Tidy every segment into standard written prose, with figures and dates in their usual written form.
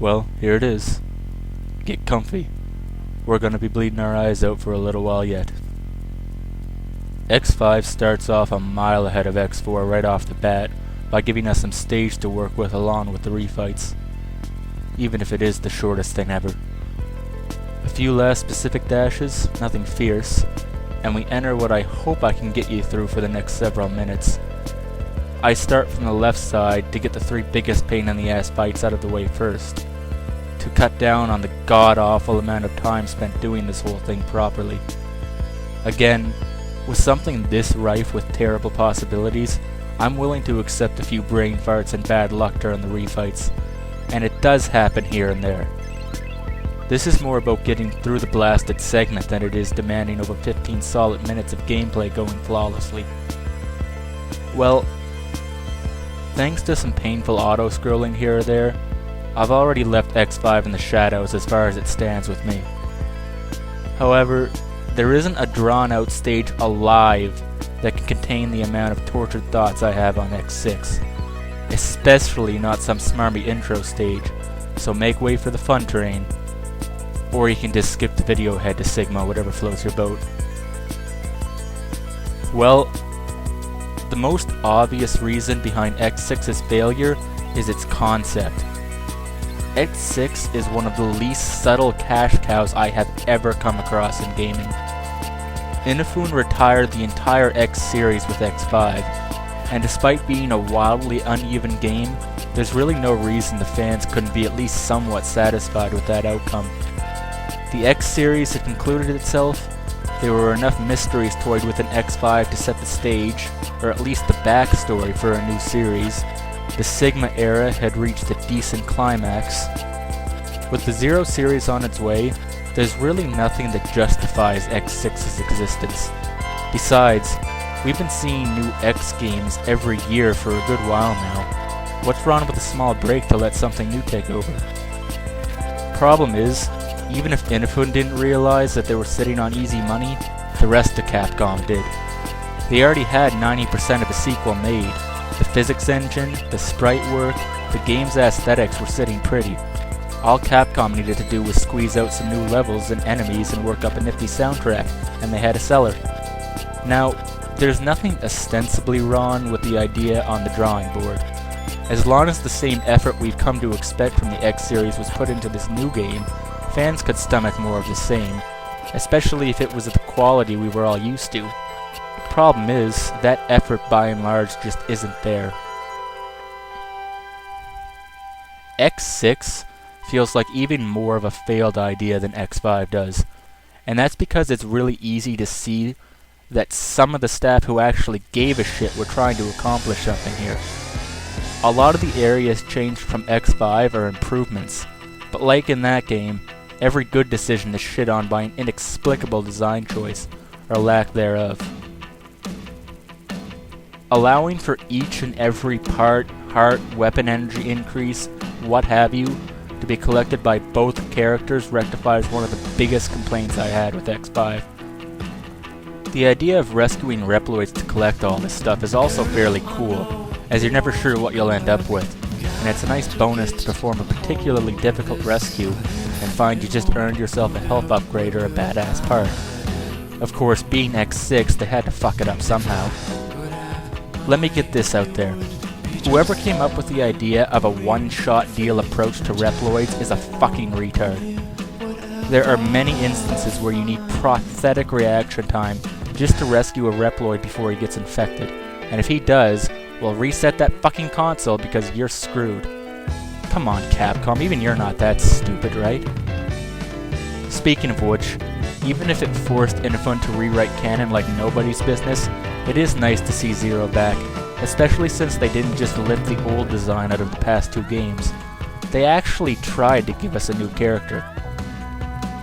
Well, here it is. Get comfy. We're gonna be bleeding our eyes out for a little while yet. X5 starts off a mile ahead of X4 right off the bat by giving us some stage to work with along with the refights, even if it is the shortest thing ever. A few last specific dashes, nothing fierce, and we enter what I hope I can get you through for the next several minutes. I start from the left side to get the three biggest pain in the ass fights out of the way first, to cut down on the god-awful amount of time spent doing this whole thing properly. Again, with something this rife with terrible possibilities, I'm willing to accept a few brain farts and bad luck during the refights, and it does happen here and there. This is more about getting through the blasted segment than it is demanding over 15 solid minutes of gameplay going flawlessly. Well, thanks to some painful auto-scrolling here or there, I've already left X5 in the shadows as far as it stands with me. However, there isn't a drawn-out stage alive that can contain the amount of tortured thoughts I have on X6, especially not some smarmy intro stage, so make way for the fun train, or you can just skip the video ahead to Sigma, whatever floats your boat. Well, the most obvious reason behind X6's failure is its concept. X6 is one of the least subtle cash cows I have ever come across in gaming. Inafune retired the entire X series with X5, and despite being a wildly uneven game, there's really no reason the fans couldn't be at least somewhat satisfied with that outcome. The X series had concluded itself, there were enough mysteries toyed with in X5 to set the stage, or at least the backstory for a new series. The Sigma era had reached a decent climax. With the Zero series on its way, there's really nothing that justifies X6's existence. Besides, we've been seeing new X games every year for a good while now. What's wrong with a small break to let something new take over? Problem is, even if Inafune didn't realize that they were sitting on easy money, the rest of Capcom did. They already had 90% of a sequel made. The physics engine, the sprite work, the game's aesthetics were sitting pretty. All Capcom needed to do was squeeze out some new levels and enemies and work up a nifty soundtrack, and they had a seller. Now, there's nothing ostensibly wrong with the idea on the drawing board. As long as the same effort we've come to expect from the X series was put into this new game, fans could stomach more of the same, especially if it was of the quality we were all used to. Problem is, that effort by and large just isn't there. X6 feels like even more of a failed idea than X5 does, and that's because it's really easy to see that some of the staff who actually gave a shit were trying to accomplish something here. A lot of the areas changed from X5 are improvements, but like in that game, every good decision is shit on by an inexplicable design choice, or lack thereof. Allowing for each and every part, heart, weapon energy increase, what have you, to be collected by both characters rectifies one of the biggest complaints I had with X5. The idea of rescuing Reploids to collect all this stuff is also fairly cool, as you're never sure what you'll end up with, and it's a nice bonus to perform a particularly difficult rescue and find you just earned yourself a health upgrade or a badass part. Of course, being X6, they had to fuck it up somehow. Let me get this out there. Whoever came up with the idea of a one-shot deal approach to Reploids is a fucking retard. There are many instances where you need prosthetic reaction time just to rescue a Reploid before he gets infected, and if he does, we'll reset that fucking console because you're screwed. Come on, Capcom, even you're not that stupid, right? Speaking of which, even if it forced Inafune to rewrite canon like nobody's business, it is nice to see Zero back, especially since they didn't just lift the old design out of the past two games. They actually tried to give us a new character.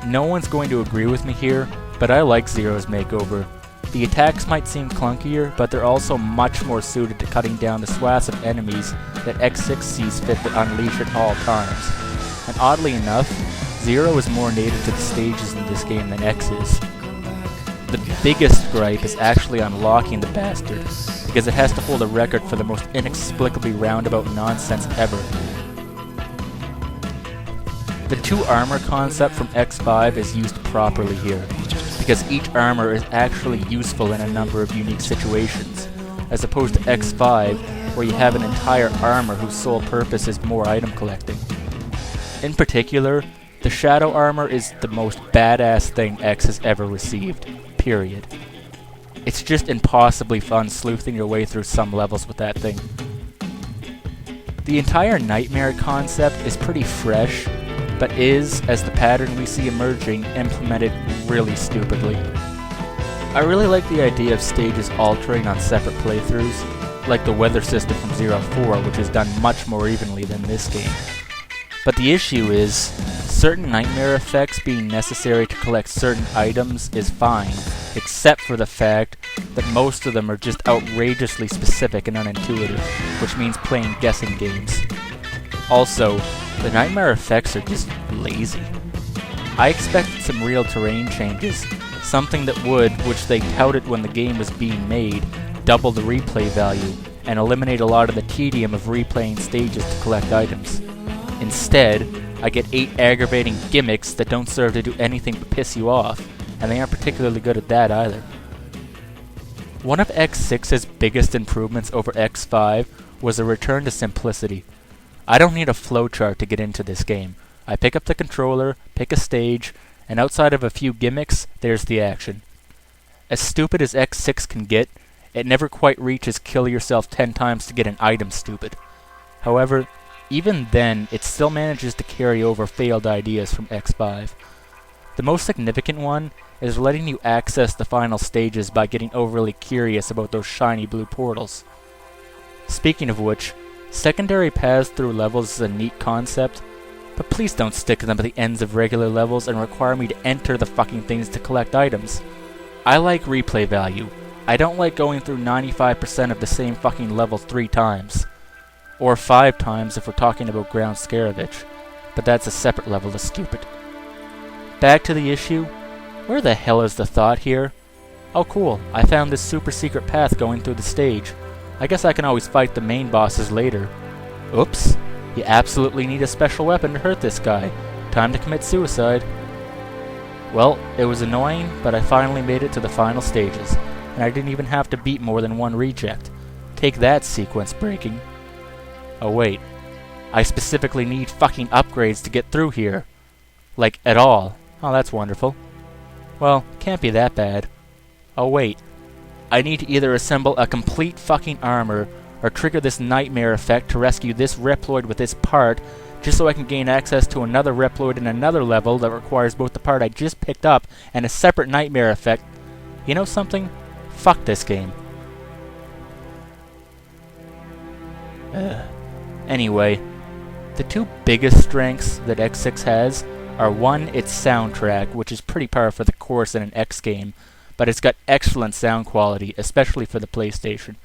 No one's going to agree with me here, but I like Zero's makeover. The attacks might seem clunkier, but they're also much more suited to cutting down the swaths of enemies that X6 sees fit to unleash at all times. And oddly enough, Zero is more native to the stages in this game than X is. The biggest gripe is actually unlocking the bastard, because it has to hold a record for the most inexplicably roundabout nonsense ever. The 2 armor concept from X5 is used properly here, because each armor is actually useful in a number of unique situations, as opposed to X5, where you have an entire armor whose sole purpose is more item collecting. In particular, the Shadow Armor is the most badass thing X has ever received, period. It's just impossibly fun sleuthing your way through some levels with that thing. The entire Nightmare concept is pretty fresh, but is, as the pattern we see emerging, implemented really stupidly. I really like the idea of stages altering on separate playthroughs, like the weather system from 0-4, which is done much more evenly than this game. But the issue is, certain Nightmare effects being necessary to collect certain items is fine, except for the fact that most of them are just outrageously specific and unintuitive, which means playing guessing games. Also, the Nightmare effects are just lazy. I expected some real terrain changes, something that would, which they touted when the game was being made, double the replay value, and eliminate a lot of the tedium of replaying stages to collect items. Instead, I get 8 aggravating gimmicks that don't serve to do anything but piss you off, and they aren't particularly good at that either. One of X6's biggest improvements over X5 was a return to simplicity. I don't need a flowchart to get into this game. I pick up the controller, pick a stage, and outside of a few gimmicks, there's the action. As stupid as X6 can get, it never quite reaches kill yourself 10 times to get an item stupid. However, even then, it still manages to carry over failed ideas from X5. The most significant one is letting you access the final stages by getting overly curious about those shiny blue portals. Speaking of which, secondary paths through levels is a neat concept, but please don't stick them at the ends of regular levels and require me to enter the fucking things to collect items. I like replay value. I don't like going through 95% of the same fucking level 3 times. Or 5 times if we're talking about Ground Scaravich, but that's a separate level of stupid. Back to the issue, where the hell is the thought here? Oh cool, I found this super secret path going through the stage. I guess I can always fight the main bosses later. Oops, you absolutely need a special weapon to hurt this guy. Time to commit suicide. Well, it was annoying, but I finally made it to the final stages, and I didn't even have to beat more than 1 reject. Take that, sequence breaking. Oh wait, I specifically need fucking upgrades to get through here. Like, at all. Oh, that's wonderful. Well, can't be that bad. Oh wait, I need to either assemble a complete fucking armor, or trigger this Nightmare effect to rescue this Reploid with this part, just so I can gain access to another Reploid in another level that requires both the part I just picked up and a separate Nightmare effect. You know something? Fuck this game. Anyway, the 2 biggest strengths that X6 has are 1, its soundtrack, which is pretty par for the course in an X game, but it's got excellent sound quality, especially for the PlayStation.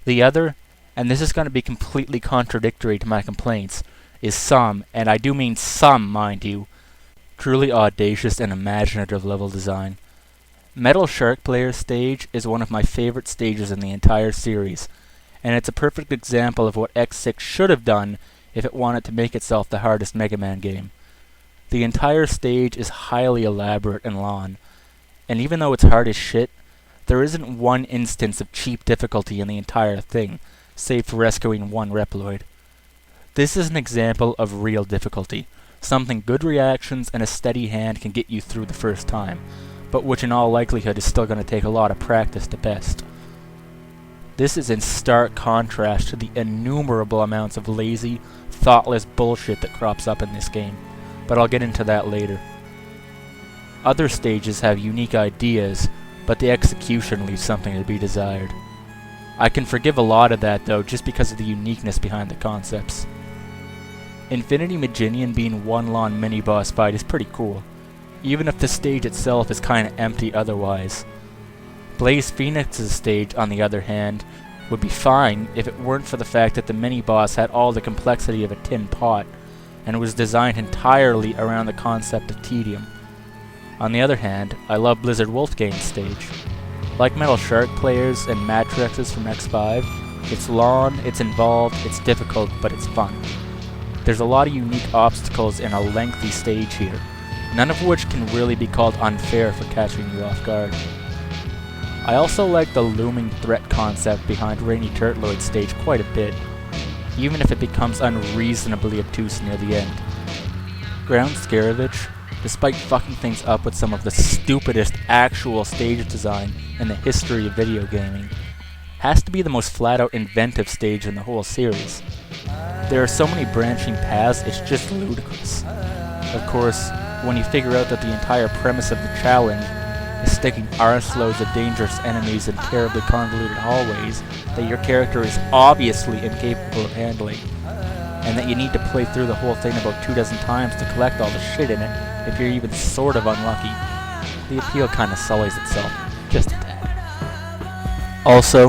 The other, and this is going to be completely contradictory to my complaints, is some, and I do mean some, mind you, truly audacious and imaginative level design. Metal Shark Player's stage is one of my favorite stages in the entire series, and it's a perfect example of what X6 should have done if it wanted to make itself the hardest Mega Man game. The entire stage is highly elaborate and long, and even though it's hard as shit, there isn't one instance of cheap difficulty in the entire thing, save for rescuing 1 Reploid. This is an example of real difficulty, something good reactions and a steady hand can get you through the first time, but which in all likelihood is still going to take a lot of practice to best. This is in stark contrast to the innumerable amounts of lazy, thoughtless bullshit that crops up in this game, but I'll get into that later. Other stages have unique ideas, but the execution leaves something to be desired. I can forgive a lot of that though, just because of the uniqueness behind the concepts. Infinity Maginian being 1 long mini-boss fight is pretty cool, even if the stage itself is kinda empty otherwise. Blaze Phoenix's stage, on the other hand, would be fine if it weren't for the fact that the mini-boss had all the complexity of a tin pot, and was designed entirely around the concept of tedium. On the other hand, I love Blizzard Wolfgame's stage. Like Metal Shark Players and Matrix's from X5, it's long, it's involved, it's difficult, but it's fun. There's a lot of unique obstacles in a lengthy stage here, none of which can really be called unfair for catching you off guard. I also like the looming threat concept behind Rainy Turtloid's stage quite a bit, even if it becomes unreasonably obtuse near the end. Ground Scaravich, despite fucking things up with some of the stupidest actual stage design in the history of video gaming, has to be the most flat-out inventive stage in the whole series. There are so many branching paths, it's just ludicrous. Of course, when you figure out that the entire premise of the challenge is sticking arseloads of dangerous enemies in terribly convoluted hallways that your character is obviously incapable of handling, and that you need to play through the whole thing about 24 times to collect all the shit in it if you're even sort of unlucky, the appeal kinda sullies itself, just a tad. Also,